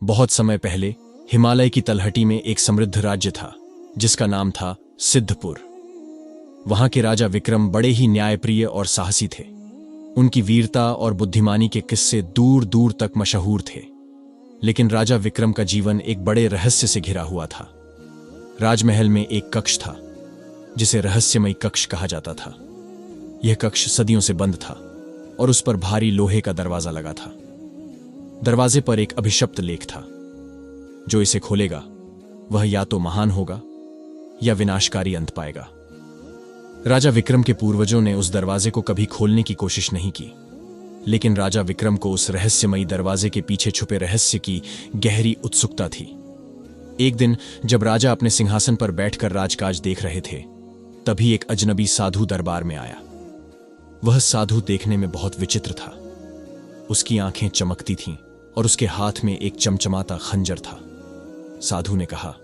बहुत समय पहले हिमालय की तलहटी में एक समृद्ध राज्य था जिसका नाम था सिद्धपुर। वहां के राजा विक्रम बड़े ही न्यायप्रिय और साहसी थे। उनकी वीरता और बुद्धिमानी के किस्से दूर दूर तक मशहूर थे। लेकिन राजा विक्रम का जीवन एक बड़े रहस्य से घिरा हुआ था। राजमहल में एक कक्ष था जिसे रहस्यमयी कक्ष कहा जाता था। यह कक्ष सदियों से बंद था और उस पर भारी लोहे का दरवाजा लगा था। दरवाजे पर एक अभिशप्त लेख था, जो इसे खोलेगा वह या तो महान होगा या विनाशकारी अंत पाएगा। राजा विक्रम के पूर्वजों ने उस दरवाजे को कभी खोलने की कोशिश नहीं की, लेकिन राजा विक्रम को उस रहस्यमयी दरवाजे के पीछे छुपे रहस्य की गहरी उत्सुकता थी। एक दिन जब राजा अपने सिंहासन पर बैठकर राजकाज देख रहे थे, तभी एक अजनबी साधु दरबार में आया। वह साधु देखने में बहुत विचित्र था। उसकी आंखें चमकती थीं और उसके हाथ में एक चमचमाता खंजर था। साधु ने कहा,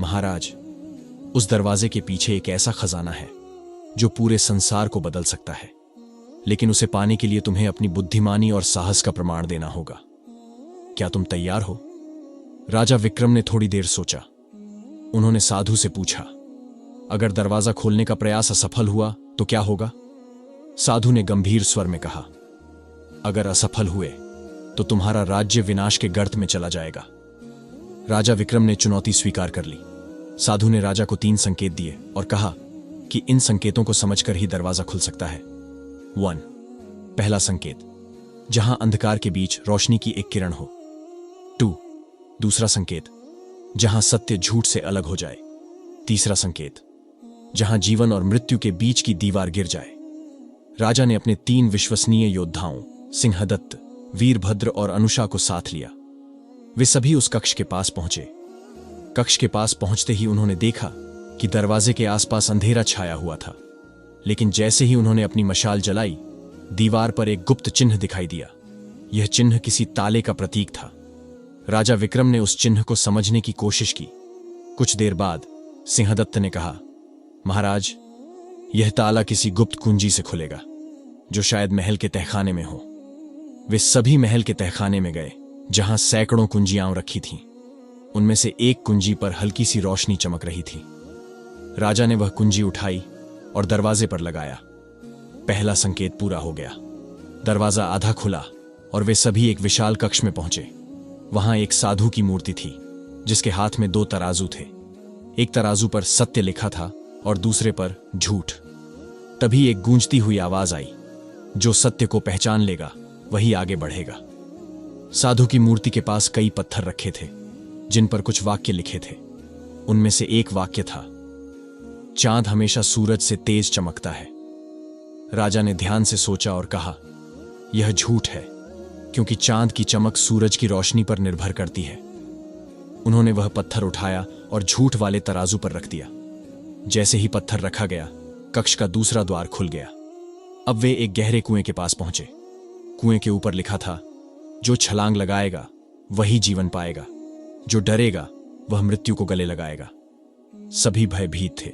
महाराज, उस दरवाजे के पीछे एक ऐसा खजाना है जो पूरे संसार को बदल सकता है, लेकिन उसे पाने के लिए तुम्हें अपनी बुद्धिमानी और साहस का प्रमाण देना होगा। क्या तुम तैयार हो? राजा विक्रम ने थोड़ी देर सोचा। उन्होंने साधु से पूछा, अगर दरवाजा खोलने का प्रयास असफल हुआ तो क्या होगा? साधु ने गंभीर स्वर में कहा, अगर असफल हुए तो तुम्हारा राज्य विनाश के गर्त में चला जाएगा। राजा विक्रम ने चुनौती स्वीकार कर ली। साधु ने राजा को 3 संकेत दिए और कहा कि इन संकेतों को समझकर ही दरवाजा खुल सकता है। 1. पहला संकेत, जहां अंधकार के बीच रोशनी की एक किरण हो। 2. दूसरा संकेत, जहां सत्य झूठ से अलग हो जाए। तीसरा संकेत, जहां जीवन और मृत्यु के बीच की दीवार गिर जाए। राजा ने अपने 3 विश्वसनीय योद्धाओं सिंहदत्त, वीरभद्र और अनुषा को साथ लिया। वे सभी उस कक्ष के पास पहुंचे। कक्ष के पास पहुंचते ही उन्होंने देखा कि दरवाजे के आसपास अंधेरा छाया हुआ था, लेकिन जैसे ही उन्होंने अपनी मशाल जलाई, दीवार पर एक गुप्त चिन्ह दिखाई दिया। यह चिन्ह किसी ताले का प्रतीक था। राजा विक्रम ने उस चिन्ह को समझने की कोशिश की। कुछ देर बाद सिंहदत्त ने कहा, महाराज, यह ताला किसी गुप्त कुंजी से खुलेगा, जो शायद महल के तहखाने में हो। वे सभी महल के तहखाने में गए, जहां सैकड़ों कुंजियां रखी थीं। उनमें से एक कुंजी पर हल्की सी रोशनी चमक रही थी। राजा ने वह कुंजी उठाई और दरवाजे पर लगाया। पहला संकेत पूरा हो गया। दरवाजा आधा खुला और वे सभी एक विशाल कक्ष में पहुंचे। वहां एक साधु की मूर्ति थी, जिसके हाथ में 2 तराजू थे। एक तराजू पर सत्य लिखा था और दूसरे पर झूठ। तभी एक गूंजती हुई आवाज आई, जो सत्य को पहचान लेगा वही आगे बढ़ेगा। साधु की मूर्ति के पास कई पत्थर रखे थे, जिन पर कुछ वाक्य लिखे थे। उनमें से एक वाक्य था, चांद हमेशा सूरज से तेज चमकता है। राजा ने ध्यान से सोचा और कहा, यह झूठ है, क्योंकि चांद की चमक सूरज की रोशनी पर निर्भर करती है। उन्होंने वह पत्थर उठाया और झूठ वाले तराजू पर रख दिया। जैसे ही पत्थर रखा गया, कक्ष का दूसरा द्वार खुल गया। अब वे एक गहरे कुएं के पास पहुंचे। कुएं के ऊपर लिखा था, जो छलांग लगाएगा वही जीवन पाएगा, जो डरेगा वह मृत्यु को गले लगाएगा। सभी भयभीत थे।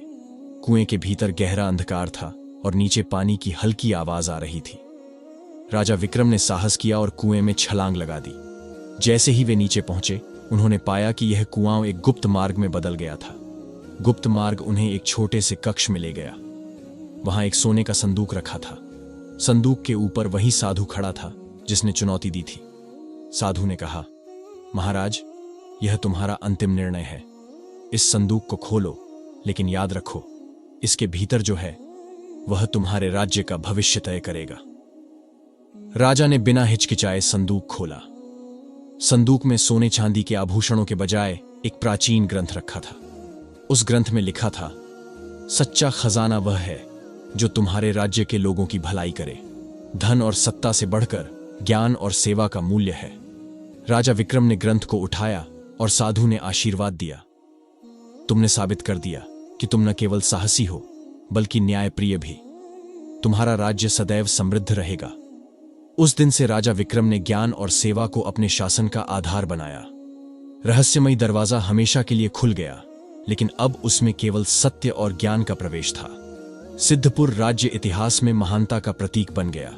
कुएं के भीतर गहरा अंधकार था और नीचे पानी की हल्की आवाज आ रही थी। राजा विक्रम ने साहस किया और कुएं में छलांग लगा दी। जैसे ही वे नीचे पहुंचे, उन्होंने पाया कि यह कुआं एक गुप्त मार्ग में बदल गया था। गुप्त मार्ग उन्हें एक छोटे से कक्ष में ले गया। वहां एक सोने का संदूक रखा था। संदूक के ऊपर वही साधु खड़ा था जिसने चुनौती दी थी। साधु ने कहा, महाराज, यह तुम्हारा अंतिम निर्णय है। इस संदूक को खोलो, लेकिन याद रखो, इसके भीतर जो है वह तुम्हारे राज्य का भविष्य तय करेगा। राजा ने बिना हिचकिचाए संदूक खोला। संदूक में सोने चांदी के आभूषणों के बजाय एक प्राचीन ग्रंथ रखा था। उस ग्रंथ में लिखा था, सच्चा खजाना वह है जो तुम्हारे राज्य के लोगों की भलाई करे। धन और सत्ता से बढ़कर ज्ञान और सेवा का मूल्य है। राजा विक्रम ने ग्रंथ को उठाया और साधु ने आशीर्वाद दिया, तुमने साबित कर दिया कि तुम न केवल साहसी हो, बल्कि न्यायप्रिय भी। तुम्हारा राज्य सदैव समृद्ध रहेगा। उस दिन से राजा विक्रम ने ज्ञान और सेवा को अपने शासन का आधार बनाया। रहस्यमयी दरवाजा हमेशा के लिए खुल गया, लेकिन अब उसमें केवल सत्य और ज्ञान का प्रवेश था। सिद्धपुर राज्य इतिहास में महानता का प्रतीक बन गया।